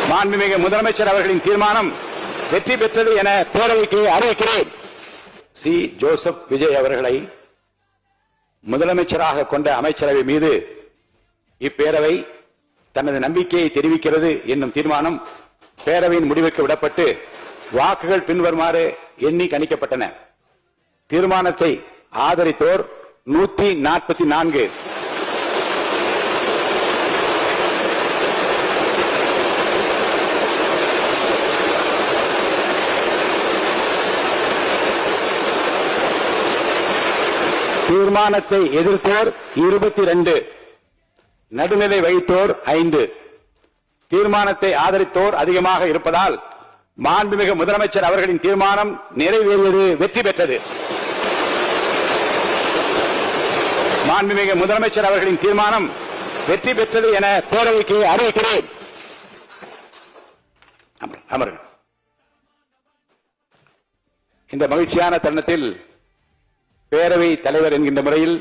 மாண்புமிகு முதலமைச்சர் அவர்களின் தீர்மானம் வெற்றி பெற்றது என பேரவைக்கு அறிவிக்கிறேன். சி. ஜோசப் விஜய் அவர்களை முதலமைச்சராக கொண்ட அமைச்சரவை மீது இப்பேரவை தனது நம்பிக்கையை தெரிவிக்கிறது என்னும் தீர்மானம் பேரவையின் முடிவுக்கு விடப்பட்டு வாக்குகள் பின்வருமாறு எண்ணி கணிக்கப்பட்டன. தீர்மானத்தை ஆதரித்தோர் 144, தீர்மானத்தை எதிர்த்தோர் 22, நடுநிலை வைத்தோர் 5. தீர்மானத்தை ஆதரித்தோர் அதிகமாக இருப்பதால் மாண்புமிகு முதலமைச்சர் அவர்களின் தீர்மானம் நிறைவேறியது, வெற்றி பெற்றது. மாண்புமிகு முதலமைச்சர் அவர்களின் தீர்மானம் வெற்றி பெற்றது என பேரவைக்கு அறிவிக்கிறேன். அமருங்கள். இந்த மகிழ்ச்சியான தருணத்தில் பேரவை தலைவர் என்கின்ற முறையில்